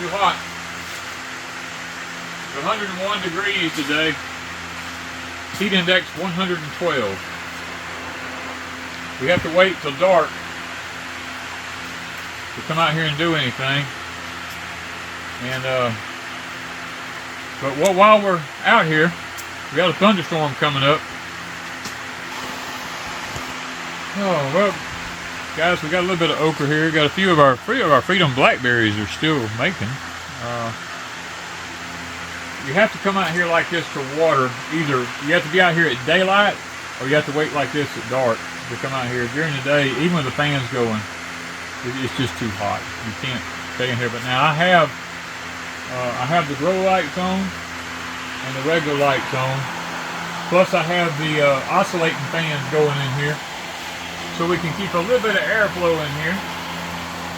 Too hot. 101 degrees today. Heat index 112. We have to wait till dark to come out here and do anything. And but while we're out here, we got a thunderstorm coming up. Oh well, guys, we got a little bit of okra here. We got a few of our Freedom blackberries are still making. You have to come out here like this to water. Either you have to be out here at daylight, or you have to wait like this at dark to come out here. During the day, even with the fans going, it's just too hot. You can't stay in here. But now I have the grow lights on and the regular lights on. Plus I have the oscillating fans going in here, so we can keep a little bit of airflow in here,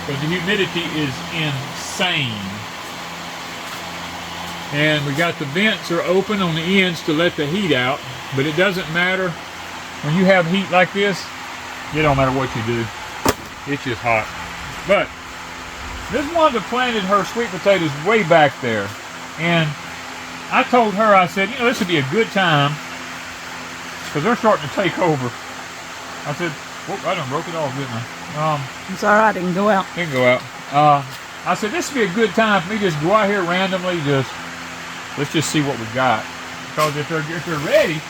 because the humidity is insane. And we got the vents are open on the ends to let the heat out, but it doesn't matter. When you have heat like this, it don't matter what you do. It's just hot. But this Wanda planted her sweet potatoes way back there. And I told her, I said, you know, this would be a good time, because they're starting to take over. I said, whoop, I done broke it off, didn't I? It's all right, it can go out. It can go out. I said, this would be a good time for me to just go out here randomly, let's just see what we got. Because if they're ready,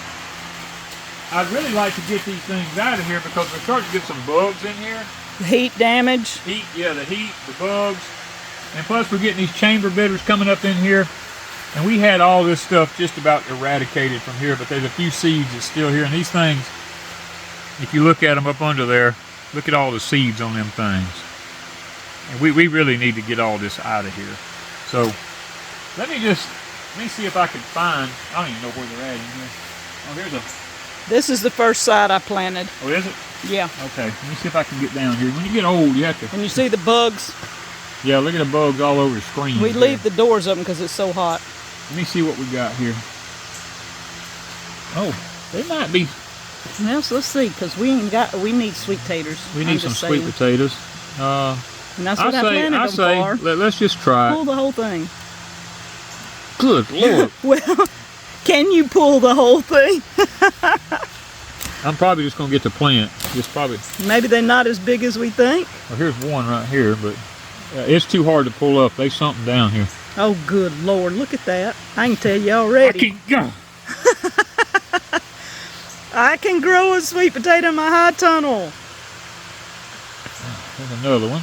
I'd really like to get these things out of here, because we're starting to get some bugs in here. The heat damage. Heat, yeah, the heat, the bugs. And plus we're getting these chamber bitters coming up in here. And we had all this stuff just about eradicated from here, but there's a few seeds that's still here. And these things, if you look at them up under there, look at all the seeds on them things. And we really need to get all this out of here. So let me see if I can find, I don't even know where they're at in here. Oh, there's a... This is the first side I planted. Oh, is it? Yeah. Okay, let me see if I can get down here. When you get old, you have to... And you see the bugs? Yeah, look at the bugs all over the screen. We leave the doors open because it's so hot. Let me see what we got here. Oh, they might be... Well, so let's see, because we need sweet taters. We need some sweet potatoes. And that's what I planted them for. Let's just try it. Pull the whole thing. Good Lord. Well, can you pull the whole thing? I'm probably just going to get the plant. Maybe they're not as big as we think. Well, here's one right here, but it's too hard to pull up. There's something down here. Oh, good Lord. Look at that. I can tell you already. I can grow a sweet potato in my high tunnel. There's another one.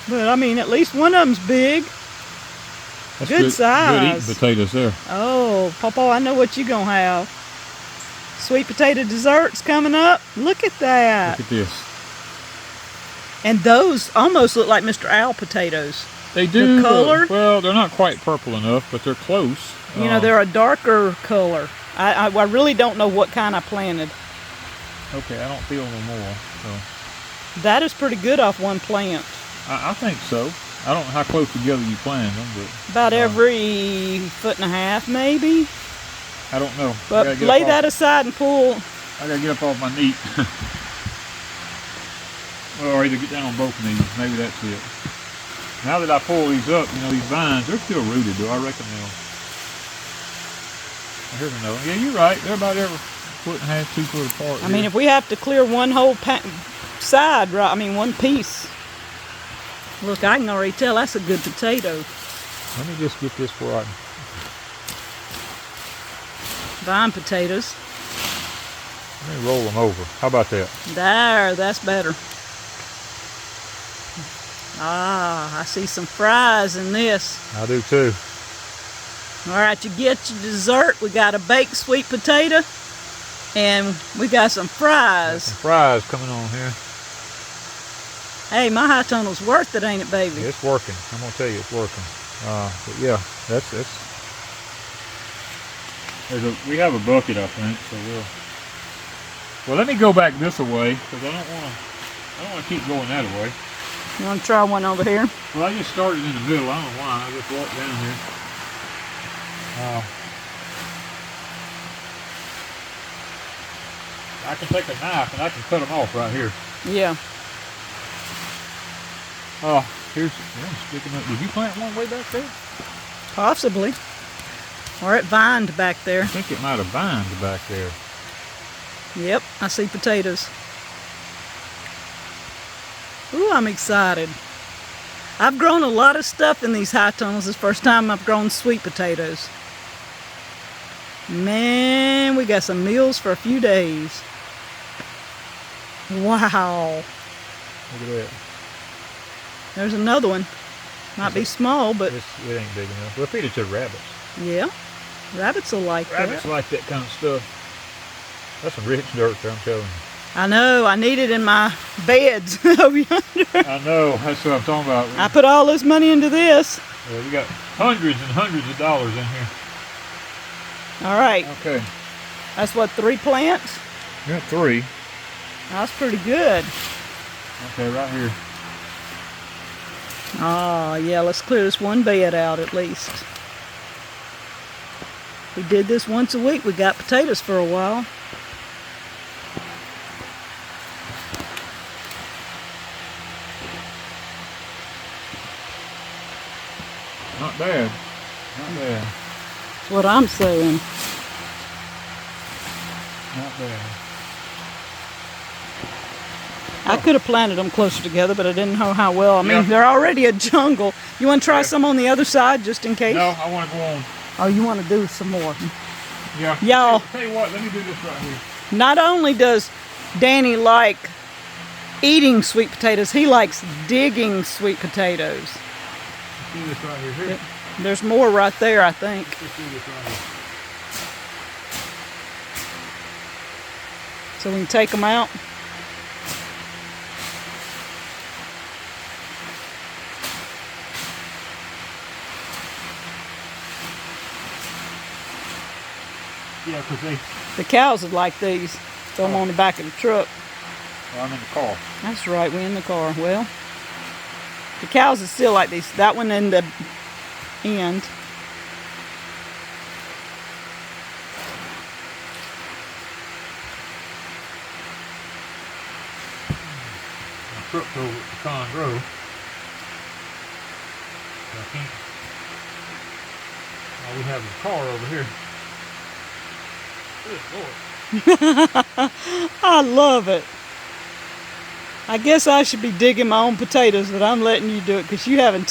But, I mean, at least one of them's big. That's good size. Good eating potatoes there. Oh, Papa, I know what you're going to have. Sweet potato desserts coming up. Look at that. Look at this. And those almost look like Mr. Owl potatoes. They do. The color. Well, they're not quite purple enough, but they're close. You know, they're a darker color. I really don't know what kind I planted. Okay, I don't feel no more. So. That is pretty good off one plant. I think so. I don't know how close together you planted them, but... About every 1.5 feet, maybe. I don't know. But lay that aside and pull. I gotta get up off my knee. Or either get down on both knees. Maybe that's it. Now that I pull these up, you know, these vines, they're still rooted, though. I reckon they'll... Here's another one. Yeah, you're right. They're about every 1.5 feet, 2 foot apart. I mean, if we have to clear one whole side, right? I mean, one piece. Look, I can already tell that's a good potato. Let me just get this where I... Vine potatoes. Let me roll them over. How about that? There, that's better. Ah, I see some fries in this. I do too. All right, you get your dessert. We got a baked sweet potato, and we got some fries. Some fries coming on here. Hey, my high tunnel's worth it, ain't it, baby? Yeah, it's working. I'm gonna tell you, it's working. But yeah, we have a bucket, I think, so we'll. Well, let me go back this way because I don't want to keep going that way. You want to try one over here? Well, I just started in the middle. I don't know why. I just walked down here. I can take a knife and I can cut them off right here. Yeah. Here's one sticking up. Did you plant one way back there? Possibly. Or it vined back there. I think it might have vined back there. Yep, I see potatoes. Ooh, I'm excited. I've grown a lot of stuff in these high tunnels. This is the first time I've grown sweet potatoes. Man, we got some meals for a few days. Wow. Look at that. There's another one. Might be small, but it ain't big enough. We'll feed it to rabbits. yeah, rabbits will like that. Rabbits like that kind of stuff. That's some rich dirt there, I'm telling you. I know, I need it in my beds over yonder. I know, that's what I'm talking about. I put all this money into this. Yeah, we got hundreds and hundreds of dollars in here. All right. Okay. That's what, 3 plants? We got 3. That's pretty good. Okay, right here. Oh, yeah, let's clear this one bed out at least. We did this once a week. We got potatoes for a while. Not bad. Not bad. That's what I'm saying. Not bad. I could have planted them closer together, but I didn't know how well. I mean, Yeah. they're already a jungle. You want to try some on the other side just in case? No, I want to go on. Oh, you want to do some more? Yeah. Y'all. Tell you what, let me do this right here. Not only does Danny like eating sweet potatoes, he likes digging sweet potatoes. Let's do this right here. Here. There's more right there, I think. Let's do this right here. So we can take them out. Yeah, because The cows would like these. Throw them on the back of the truck. I'm in the car. That's right, we're in the car. Well, the cows would still like these. That one in the end. My truck over at Pecan Grove. I can't. All we have is a car over here. Good Lord. I love it. I guess I should be digging my own potatoes, but I'm letting you do it because you're having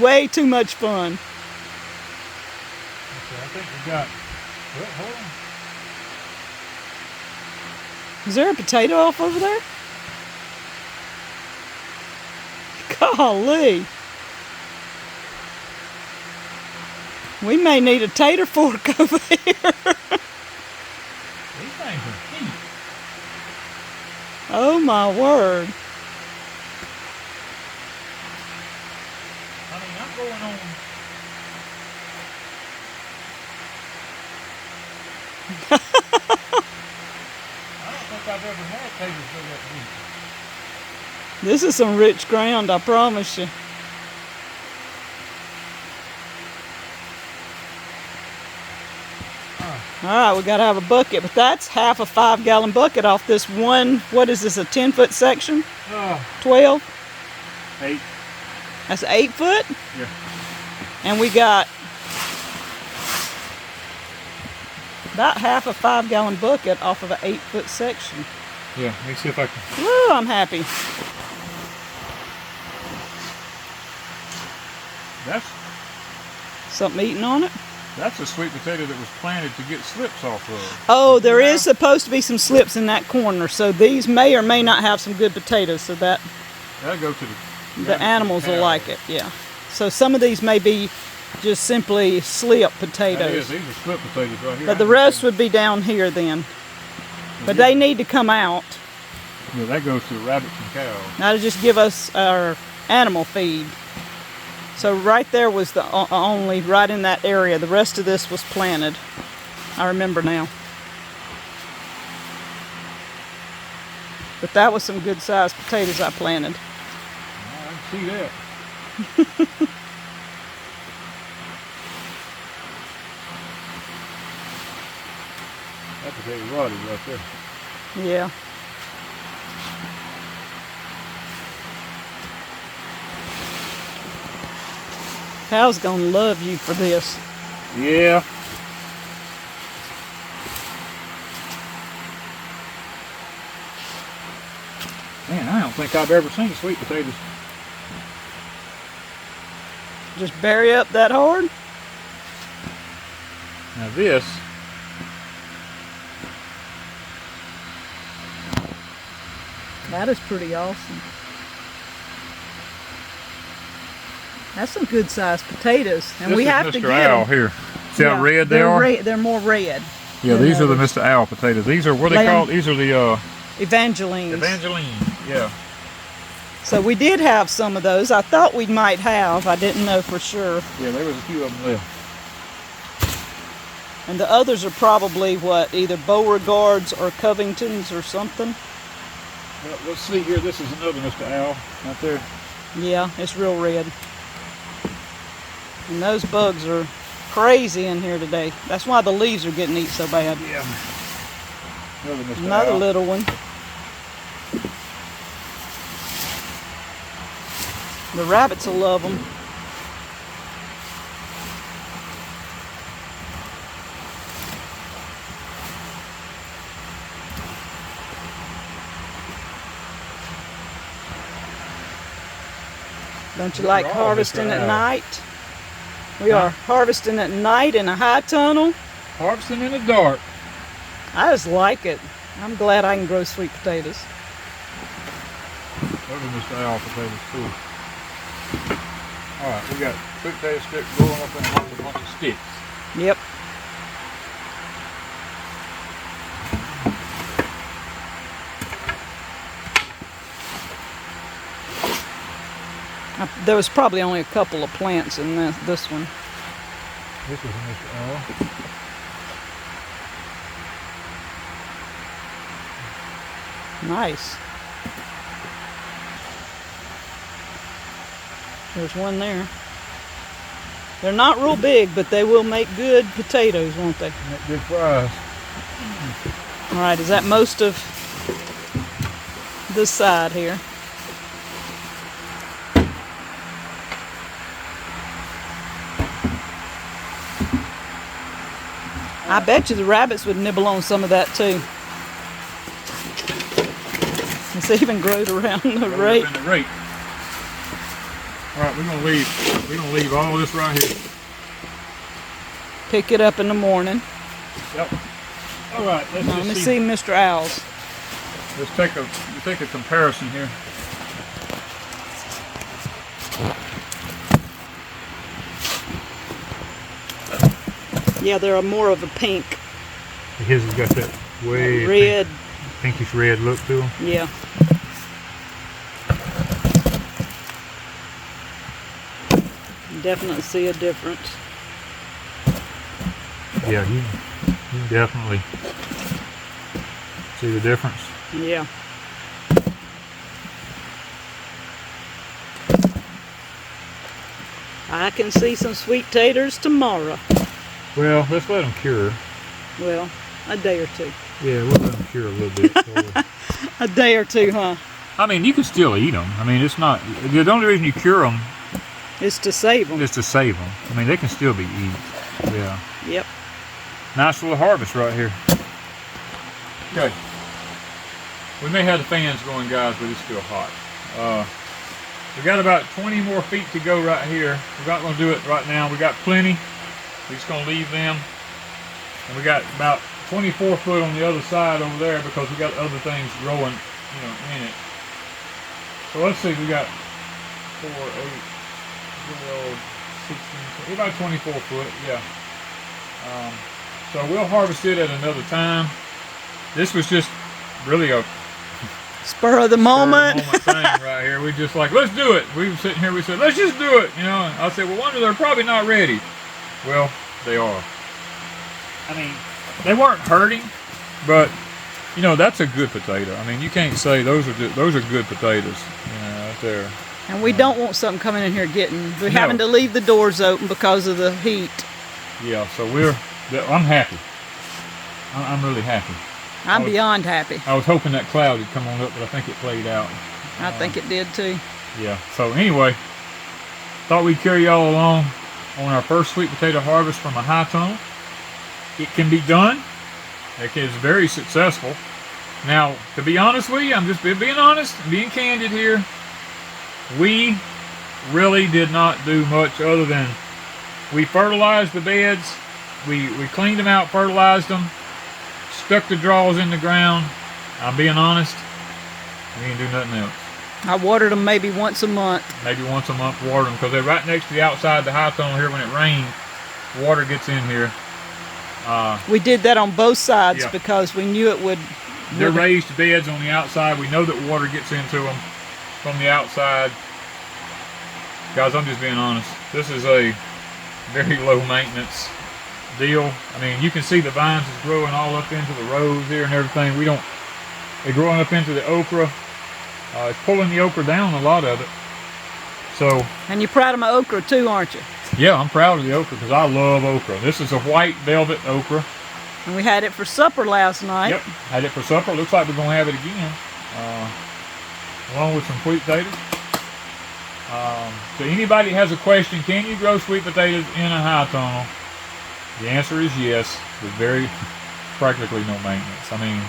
way too much fun. Okay, I think we got. Well, hold on. Is there a potato off over there? Golly. We may need a tater fork over here. These things are cheap. Oh my word. I mean, I'm going on. I don't think I've ever had taters go that deep. This is some rich ground, I promise you. All right, we got to have a bucket, but that's half a 5-gallon bucket off this one. What is this, a 10-foot section? 12? 8. That's 8 foot? Yeah. And we got about half a 5-gallon bucket off of an 8-foot section. Yeah, let me see if I can. Woo, I'm happy. That's Something eating on it? That's a sweet potato that was planted to get slips off of. Oh, there is supposed to be some slips in that corner, so these may or may not have some good potatoes, so that That'll go to the animals will like it, yeah. So some of these may be just simply slip That is, potatoes, these are slip potatoes right here. but the rest would be down here then. But they need to come out. Yeah, that goes to rabbits and cows. Now to just give us our animal feed. So right there was the only, right in that area. The rest of this was planted. I remember now. But that was some good sized potatoes I planted. I can see that. That potato rotted right there. Yeah. Cows gonna love you for this. Yeah. Man, I don't think I've ever seen sweet potatoes. Just bury up that hard? Now this, That is pretty awesome. That's some good sized potatoes. And this we is have Mr. to get Owl them. here. See how red they are? They're more red. Yeah, than these are the others. Mr. Owl potatoes. These are, what are they called? These are the Evangelines. Evangeline. Yeah. So we did have some of those. I thought we might have. I didn't know for sure. Yeah, there was a few of them left. And the others are probably what? Either Beauregards or Covingtons or something. Well, let's see here. This is another Mr. Owl right there. Yeah, it's real red. And those bugs are crazy in here today. That's why the leaves are getting eaten so bad. Yeah. Another Mr. Another Owl. little one. The rabbits will love them. Don't you like They're all harvesting Mr. at Owl. night? We are harvesting at night in a high tunnel. Harvesting in the dark. I just like it. I'm glad I can grow sweet potatoes. Those are Mr. Owl potatoes too. Alright, we got sweet potato sticks growing up in a bunch of sticks. Yep. There was probably only a couple of plants in this one. This is a Mr. Owl. Nice. There's one there. They're not real big, but they will make good potatoes, won't they? Make good fries. All right, is that most of this side here? I bet you the rabbits would nibble on some of that too. It's even growed around the rake. In the rake. All right, we're gonna leave all this right here. Pick it up in the morning. Yep. All right, let's Now, let me just see Mr. Owls. Let's take a comparison here. Yeah, they're more of a pink. His has got that way Red. pinkish red look to them. Yeah. Definitely see a difference. Yeah, you definitely see the difference. Yeah. I can see some sweet taters tomorrow. Well, let's let them cure. Well, a day or two. Yeah, we'll let them cure a little bit. A day or two, huh? I mean, you can still eat them. I mean, it's not, the only reason you cure them It's to save them. is to save them. I mean, they can still be eaten. Yeah. Yep. Nice little harvest right here. Okay. We may have the fans going, guys, but it's still hot. We got about 20 more feet to go right here. We're not going to do it right now. We got plenty. We're just going to leave them. And we got about 24 foot on the other side over there because we got other things growing, in it. So let's see, we got 4, 8, 12, 16, about 24 foot, yeah. So we'll harvest it at another time. This was just really a Spur of the moment. thing right here. We just like, let's do it. We were sitting here, we said, let's just do it. And I said, well, Wanda, they're probably not ready. Well, they are. I mean, they weren't hurting, but that's a good potato. I mean, you can't say those are good potatoes, right there. And we don't want something coming in here we're having to leave the doors open because of the heat. Yeah, so I'm happy. I'm really happy. I'm beyond happy. I was hoping that cloud would come on up, but I think it played out. I think it did too. Yeah, so anyway, thought we'd carry y'all along. on our first sweet potato harvest from a high tunnel. It can be done. It is very successful. Now, to be honest with you, I'm just being honest, being candid here. We really did not do much other than we fertilized the beds, we cleaned them out, fertilized them, stuck the draws in the ground. I'm being honest, we didn't do nothing else. I watered them maybe once a month. Maybe once a month, water them, because they're right next to the outside of the high tunnel here. When it rains, water gets in here. We did that on both sides, yeah, because we knew it would. They're raised beds on the outside. We know that water gets into them from the outside. Guys, I'm just being honest. This is a very low maintenance deal. I mean, you can see the vines is growing all up into the rows here and everything. They're growing up into the okra. It's pulling the okra down, a lot of it. So. And you're proud of my okra too, aren't you? Yeah, I'm proud of the okra because I love okra. This is a white velvet okra. And we had it for supper last night. Yep, had it for supper. Looks like we're going to have it again, along with some sweet potatoes. So anybody has a question, can you grow sweet potatoes in a high tunnel? The answer is yes, with practically no maintenance. I mean,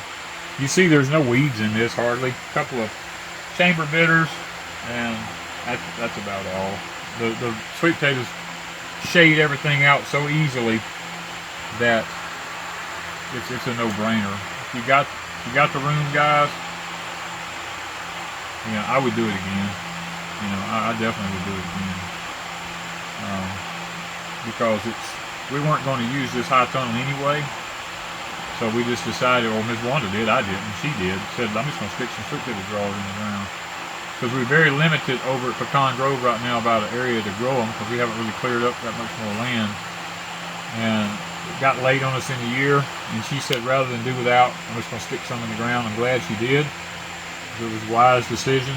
you see there's no weeds in this hardly. A couple of chamber bitters, and that's about all. The sweet potatoes shade everything out so easily that it's a no-brainer. If you got the room, guys, you know, I would do it again. You know, I definitely would do it again, because we weren't going to use this high tunnel anyway. So we just decided, or Miss Wanda did, I didn't, she did, said I'm just going to stick some sweet potato drawers in the ground. Because we're very limited over at Pecan Grove right now about an area to grow them, because we haven't really cleared up that much more land. And it got late on us in the year, and she said rather than do without, I'm just going to stick some in the ground. I'm glad she did. It was a wise decision.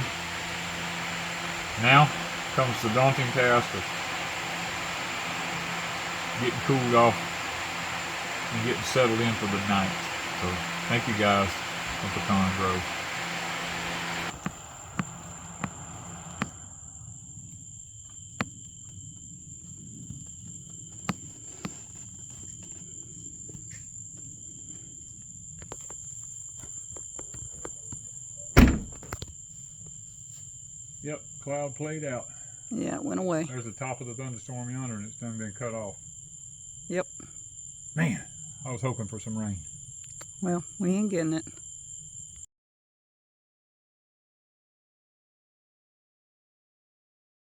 Now comes the daunting task of getting cooled off and getting settled in for the night. So thank you guys from Pecan Grove. Yep, cloud played out. Yeah, it went away. There's the top of the thunderstorm yonder, and it's done been cut off. Yep. Man, I was hoping for some rain. Well, we ain't getting it.